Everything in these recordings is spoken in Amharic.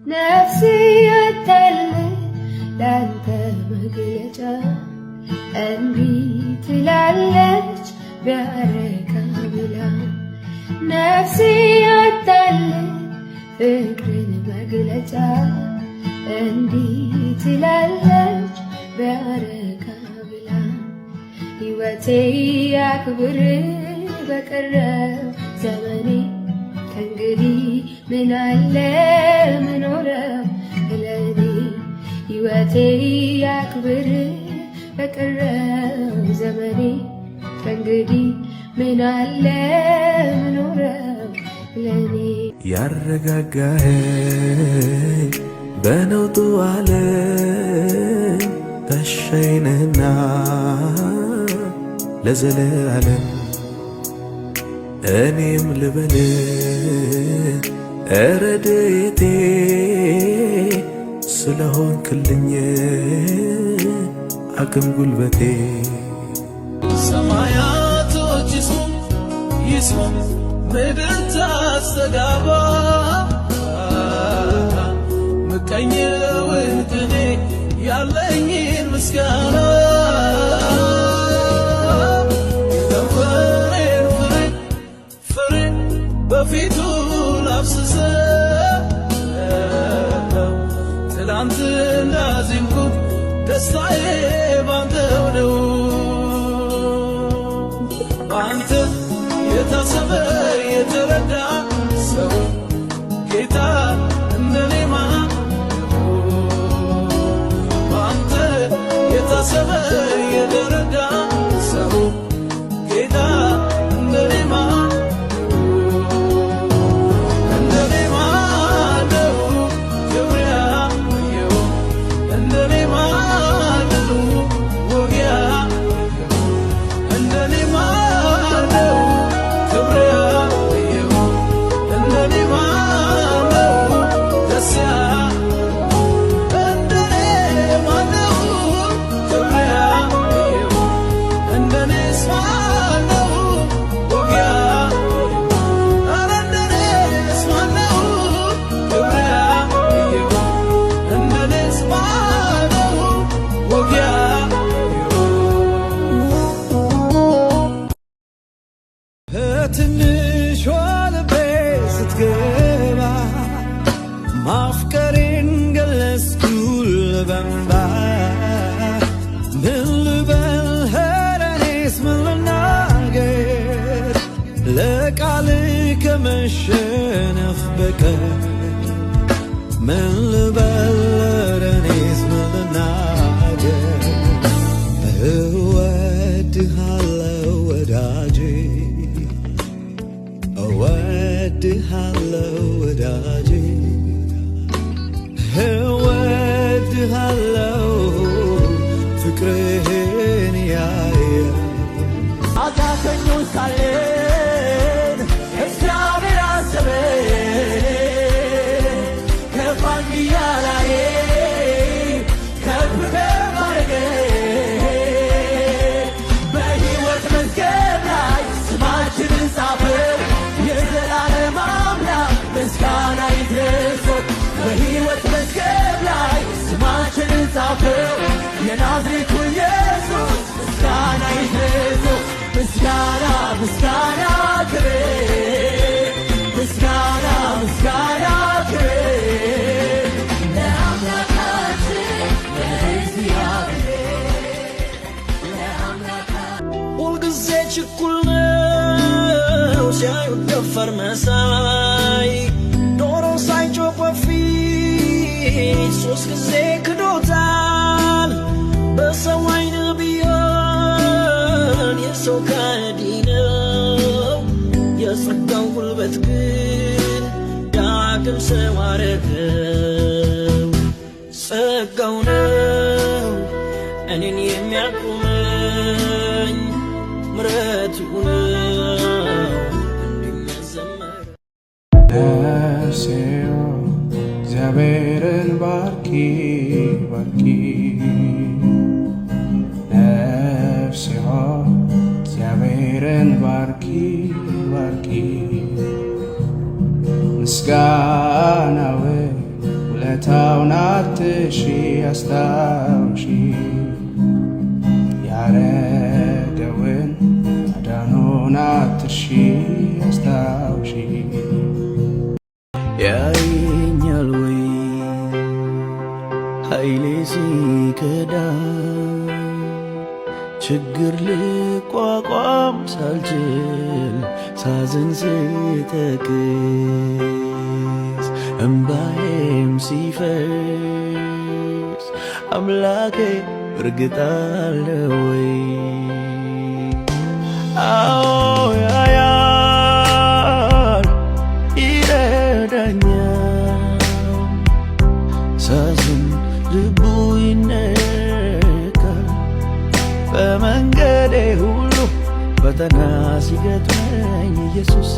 نفسي أتل لأنت مقلجة أنبيت لعلج بأركا بلا نفسي أتل فكر مقلجة أنبيت لعلج بأركا بلا يوتي أكبر بكرة زمني كنقدي من علم نورم لدي يوتي أكبر بكرة زمني كنقدي من علم نورم لدي يارغاغاي بنوتو علم تشيننا لزلالم እኔም ልበል ረድኤቴ ስለሆንክልኝ አቅም ጉልበቴ ሰማያቶች ይስሙ ምድር ታስተጋባ ምቀኛውን ቅኔ ያለኝን ምስጋና በፊቱ ላፍስሰው ትላንትና ዚንኩት ደስታዬ ባንተው ነው ባንተ የታሰበ የተረዳ ሰው ጌታ እንደኔማ ባንተ የታሰበ የተረዳ ሰው ጌታ እንደኔማ ትንሿ ልቤ ስትገባ ማፍቀሬን ገለጽኩ በእንባ ምን ልበል ኧረ እኔስ ምን ልናገር ለቃል ከመሸነፍ በቀር ምን ልበል ኧረ እኔስ ምን ልናገር እወድሃለሁ ወዳጄ እወድሃለሁ ወዳጄ እወድሃለሁ ፍቅርህን ያየ አዛኞች ካለን እግዚአብሔር አሰበን ከፋን እያላየ ከፍ ከማድረግ በሕይወት መዝገብ ላይ ስማችንን ጻፈው የዘላለም አምላክ ምስጋና ይድረሰው በሕይወት መዝገብ ላይ ስማችንን ጻፈው የናዝሬቱ ኢየሱስ ምስጋና ይድረሰው ምስጋና ምስጋና ክብር ምስጋና ምስጋና ክብር ለአምላካችን ለእግዚአብሔር ሁልጊዜ ችኩል ነው ሲያዩት ደፋር መሳይ ዶሮ ሳይጮህ በፊት ሶስት ጊዜ ክዶታል በሰው ዓይን ቢሆን የሰው ከሃዲ ነው የጸጋው ጉልበት ግን ዳግም ሰው አረገው ጸጋው ነው እኔን የሚያቆመኝ ምሕረቱ ነው ነፍሴ እግዚአብሔርን ባርኪ ባርኪ ነፍሴ እግዚአብሔርን ባርኪ ባርኪ ምስጋናው ውለታውን አትርሺ አስታውሺ ያረገውን ማዳኑን አትርሺ አስታውሺ ያየኛል ወይ ኃይሌ ሲከዳ ችግር ልቋቋም ሳልችል ሳዝን ስተክዝ እምባዬም ሲፈስ አምላኬ እርግጥ አለ ወይ? አዎ ያያል ይረዳኛል ሳዝን ልቡ ይነካል በመንገዴ ሁሉ ፈተና ሲገጥመኝ ኢየሱስ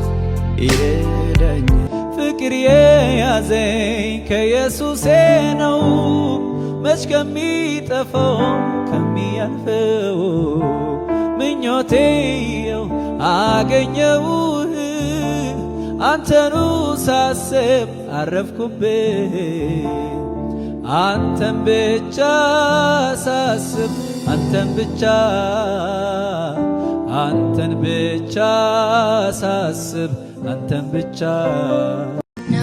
ይረዳኛል። ፍቅር የያዘኝ ከኢየሱሴ ነው መች ከሚጠፋው ከሚያልፈው ምኞቴየው አገኘውህ አንተኑ ሳስብ አረፍኩብህ አንተን ብቻ ሳስብ አንተን ብቻ ሳስብ አንተን ብቻ ና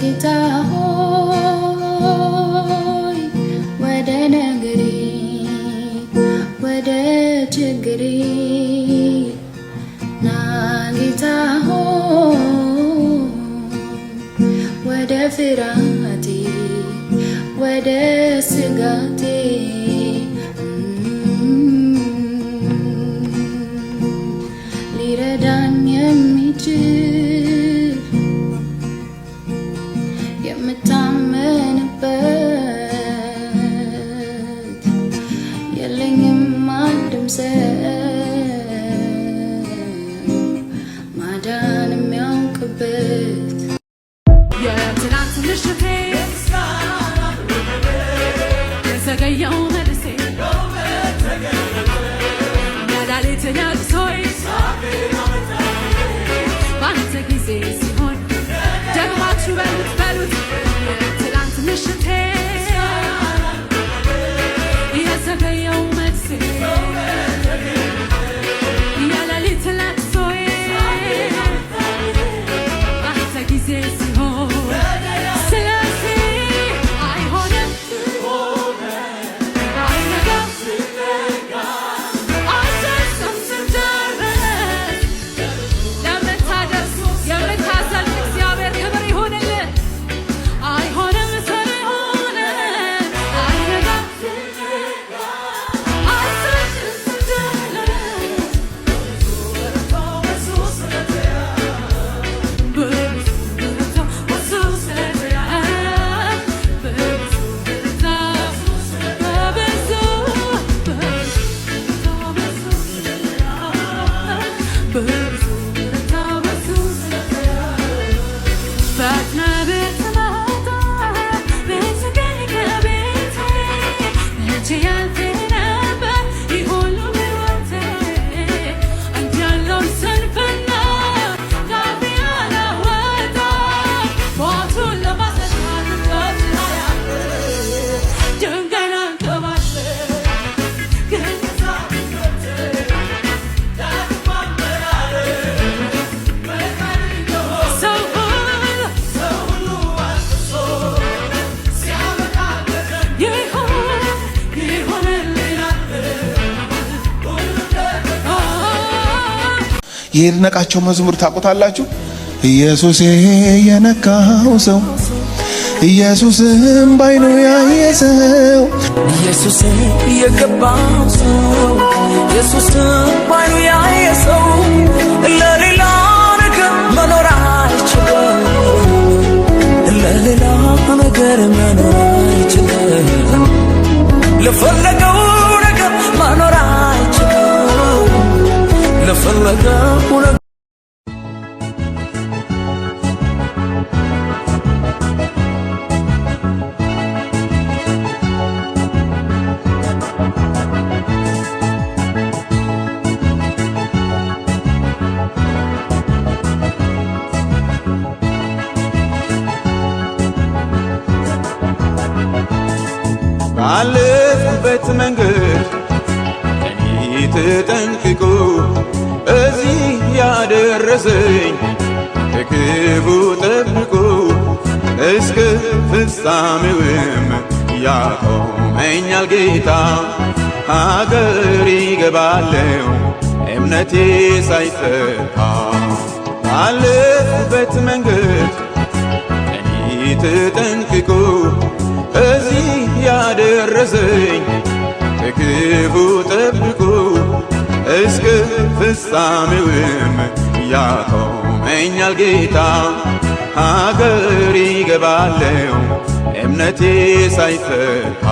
ጌታ ሆይ ወደ ነገሬ ወደ ችግሬ ና ጌታ ሆይ ወደ ፍርሃቴ ወደ ስጋቴ ሊረዳኝ የሚችል የምታመንበት የለኝም አንድም ሰው ማዳን የሚያውቅበት የትናንት ምሽቴ የዘገየው መልሴ መድኃኒትን ያድሶይ በአንተ ጊዜ ሲሆን ደግማችሁ በሉት በሉት የትናንት ምሽቴ የዘገየው መልሴ የሌሊት ለቅሶዬ በአንተ ጊዜ ሲሆን ስለዚህ አይሆንም አይነጋም አልደርስም ስደርስ ለምታደርስ የምታዘልቅ እግዚአብሔር ክብር ይሁንልን። አይሆንም ስለሆነ አይነጋም አልደርስም ስደርስ የይድነቃቸው መዝሙር ታውቁታላችሁ? ኢየሱስ የነካው ሰው ኢየሱስም ባይኑ ያየ ሰው ኢየሱስ የገባው ሰው ኢየሱስም ባይኑ ያየ ሰው ለሌላ ነገር መኖር አይችልም ለሌላ ነገር መኖር አይችልም ለፈለገው ነገር መኖር አይችልም ለፈለገው ነገር ባለፍኩበት መንገድ እኔ ተጠንቅቆ እዚህ ያደረሰኝ በክፉ ጠብቆ እስከ ፍጻሜውም ያቆመኛል ጌታ። ሀገር ይገባለው እምነቴ ሳይፈታ ባለፍኩበት መንገድ እኔ ተጠንቅቆ እዚህ ያደረሰኝ በክፉ ጠብቆ እስከ ፍጻሜውም ያቆመኛል ጌታ። ሀገር ይገባለው እምነቴ ሳይፈታ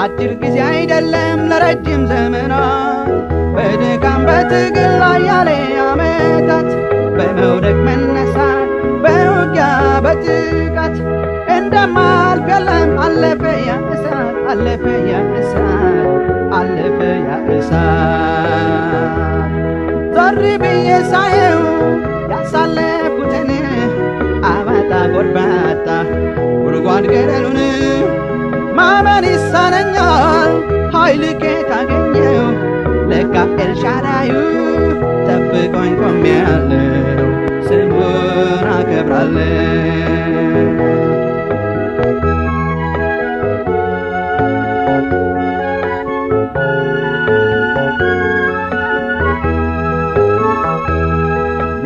አጭር ጊዜ አይደለም ለረጅም ዘመናት በድካም በትግል ላይ ያለ ዓመታት በመውደቅ መነሳት በውጊያ በጥቃት እንደማልፍ የለም አለፈ ያ እሳት አለፈ ያ እሳት አለፈ ያ እሳት። ዞር ብዬ ሳየው ያሳለፍኩትን አባጣ ጎርባጣ ጉድጓድ ገደሉን ማመን ይሳነኛል ኃይል ከየት አገኘው ለካ ኤልሻዳዩ ጠብቆኝ ቆሜያለሁ ስሙን አከብራለሁ።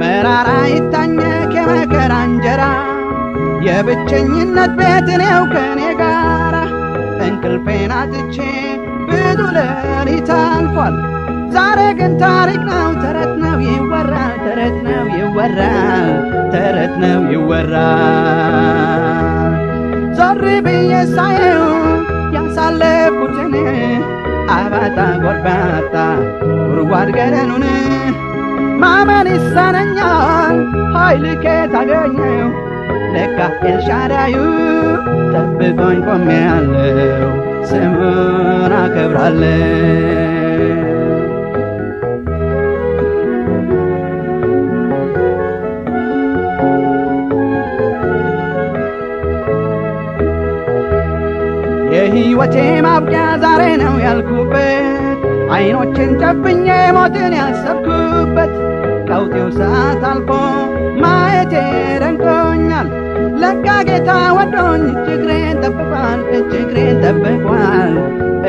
መራራ ይታኘክ የመከራ እንጀራ የብቸኝነት ቤት እኔው ከኔ ጋራ እንቅልፌን አጥቼ ብዙ ሌሊት አልፏል። ዛሬ ግን ታሪክ ነው ተረት ነው ይወራል ተረት ነው ይወራል ተረት ነው ይወራል። ዞር ብዬ ሳየው ያሳለፍኩትን አባጣ ጎርባጣ ጉድጓድ ገደሉን ማመን ይሳነኛል ኃይል ከየት አገኘው ለካ ኤልሻዳዩ ጠብቆኝ ቆሜያለሁ ስሙን አከብራለሁ። የሕይወቴ ማብቂያ ዛሬ ነው ያልኩበት አይኖችን ጨፍኜ ሞትን ያሰብኩበት ቀውጤው ሰዓት አልፎ ማየቴ ደንቆኛል። ለካ ጌታ ወዶኝ እጅግሬን ጠብቋል እጅግሬን ጠብቋል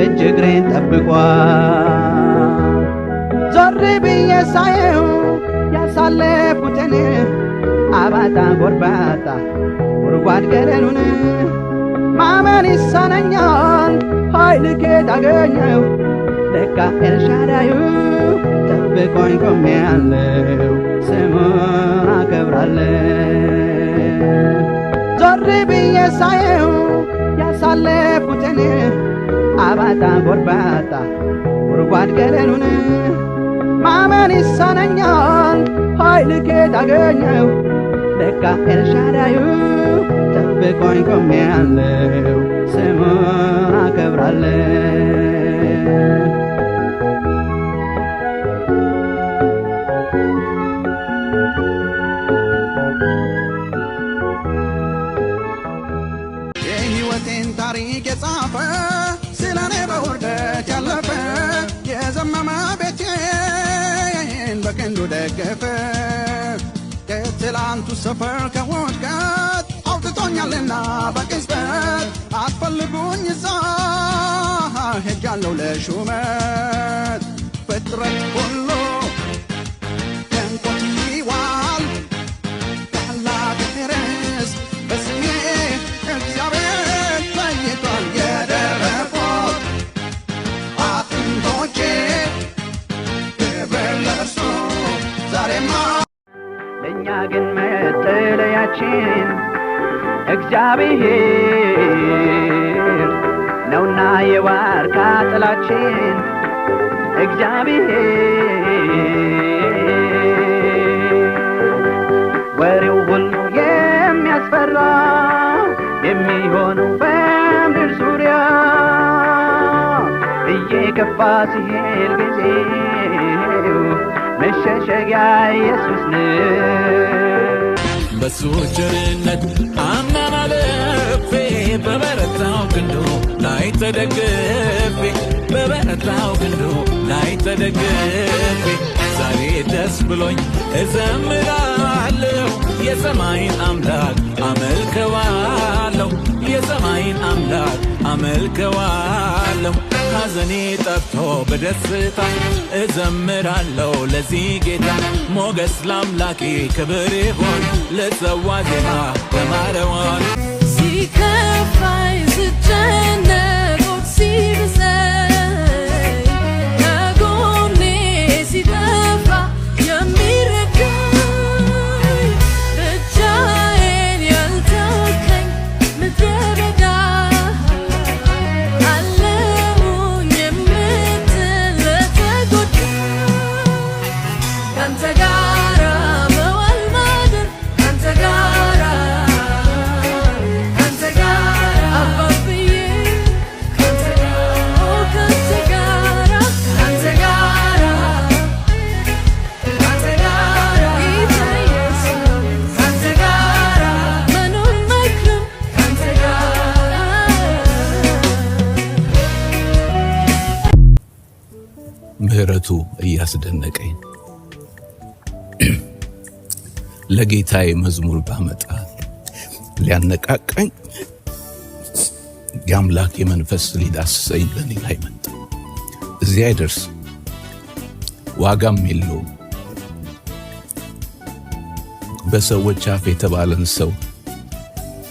እጅግሬን ጠብቋል። ዞር ብዬ ሳየው ያሳለፍኩትን አባጣ ጎርባጣ ጉድጓድ ገደሉን ማመን ይሳነኛል ኃይል ከየት አገኘው ለካ ኤልሻዳዩ ጠብቆኝ ቆሜያለሁ ስሙን አከብራለሁ። ዞር ብዬ ሳየው ያሳለፍኩትን አባጣ ጎርባጣ ጉድጓድ ገደሉን ማመን ይሳነኛል ኃይል ከየት አገኘው ለካ ኤልሻዳዩ ጠብቆኝ ቆሜያለሁ ስሙን አከብራለሁ። የሕይወቴን ታሪክ የጻፈ ስለኔ በውርደት ያለፈ የዘመመ ቤቴን በቀንዱ ደገፈ ከትላንቱ ሰፈር ከውድቀት አውጥቶኛልና በቅጽበት አትፈልጉኝ እዛ ሄጃለሁ ለሹመት ፍጥረት ሁሉ ደንቆት ይዋል ታላቅ ርዕስ በስሜ እግዚአብሔር ለይቷል የደረቁት አጥንቶቼ ክብር ለእርሱ ዛሬማ ለእኛ ግን መጠለያችን እግዚአብሔር ነውና የዋርካ ጥላችን እግዚአብሔር ወሬው ሁሉ የሚያስፈራ የሚሆነው በምድር ዙሪያ የከፋ ሲሄድ ጊዜው መሸሸጊያ ኢየሱስ ነው። በሱ ቸርነት አምናን አልፌ በበረታው ክንዱ ላይ ተደግፌ በበረታው ክንዱ ላይ ተደግፌ ዛሬ ደስ ብሎኝ እዘምራለሁ የሰማይን አምላክ አመልከዋለሁ የሰማይን አምላክ አመልከዋለሁ ሐዘኔ ጠፍቶ በደስታ እዘምራለሁ ለዚህ ጌታ ሞገስ ለአምላኬ ክብር ይሁን ለሰዋ ዜማ በማረዋን ሲከፋኝ ስጨነቅ ሆድ ሲብሰኝ ከጎኔ ሲጠፋ የሚረዳኝ ብቻዬን ያልተወኝ ምድረ በዳ አለሁኝ የምትል ለተጎዳ ካንተ ጋራ መዋል ማደር ካንተ ጋራ አባብዬ ካንተ ጋራ ጌታ ኢየሱስ ካንተ ጋራ መኖር መክረም ካንተ ጋራ ምህረቱ እያስደነቀኝ ለጌታዬ መዝሙር ባመጣ ሊያነቃቃኝ የአምላክ የመንፈስ ሊዳስሰኝ በእኔ ላይ መጣ። እዚህ አይደርስ ዋጋም የለውም። በሰዎች አፍ የተባለን ሰው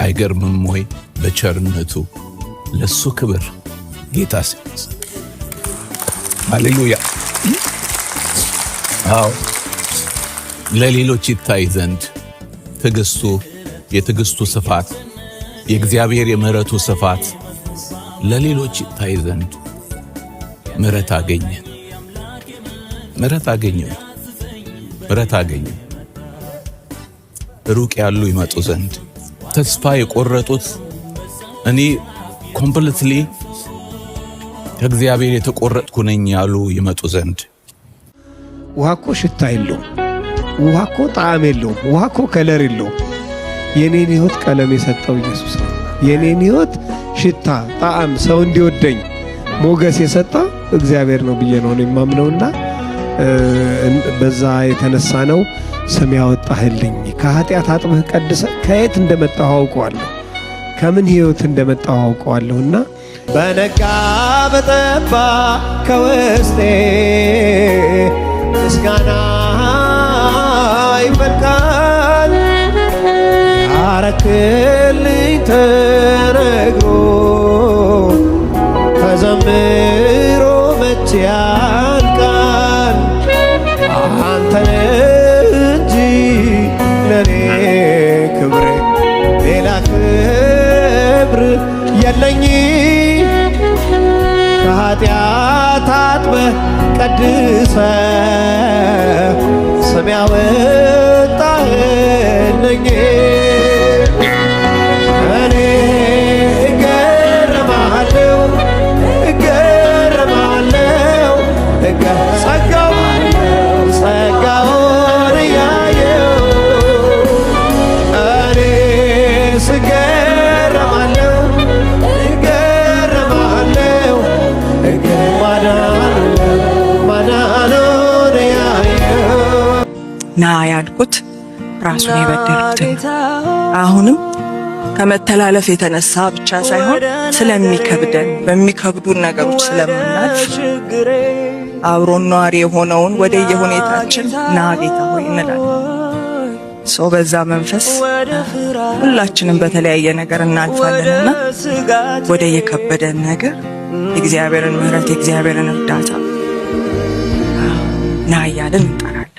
አይገርምም ወይ? በቸርነቱ ለሱ ክብር ጌታ ሲሰጥ ሃሌሉያ። አዎ ለሌሎች ይታይ ዘንድ ትዕግስቱ የትዕግስቱ ስፋት የእግዚአብሔር የምህረቱ ስፋት ለሌሎች ይታይ ዘንድ ምህረት አገኘ። ሩቅ ያሉ ይመጡ ዘንድ ተስፋ የቆረጡት እኔ ኮምፕሊትሊ ከእግዚአብሔር የተቆረጥኩ ነኝ ያሉ ይመጡ ዘንድ ውሃ እኮ ሽታ የለውም። ውሃ እኮ ጣዕም የለውም። ውሃ እኮ ከለር የለውም። የኔን ሕይወት ቀለም የሰጠው ኢየሱስ ነው። የኔን ሕይወት ሽታ፣ ጣዕም፣ ሰው እንዲወደኝ ሞገስ የሰጠው እግዚአብሔር ነው ብዬ ነው የማምነውና በዛ የተነሳ ነው ስም ያወጣህልኝ። ከኃጢአት አጥበህ ቀድሰህ ከየት እንደመጣሁ አውቀዋለሁ፣ ከምን ሕይወት እንደመጣሁ አውቀዋለሁና በነጋ በጠባ ከውስጤ ምስጋና ይፈልቃል። ያረክልኝ ተነግሮ ተዘምሮ መቼ ያልቃል። አንተን እንጂ ለኔ ክብሬ ሌላ ክብር የለኝ። ከኃጢአት አጥበህ ቀድሰህ ስም ያወጣህልኝ። እኔ እገረማለሁ ጸጋውን እያየሁ እኔ ስገረማለሁ ማዳኑን እያየሁ ና ያልኩት ራሱን የበደሉትን አሁንም ከመተላለፍ የተነሳ ብቻ ሳይሆን ስለሚከብደን በሚከብዱን ነገሮች ስለምናልፍ አብሮን ነዋሪ የሆነውን ወደ የሁኔታችን ና ጌታ ሆይ እንላለን። ሰው በዛ መንፈስ ሁላችንም በተለያየ ነገር እናልፋለንና ወደ የከበደን ነገር የእግዚአብሔርን ምሕረት የእግዚአብሔርን እርዳታ ና እያልን እንጠራለን።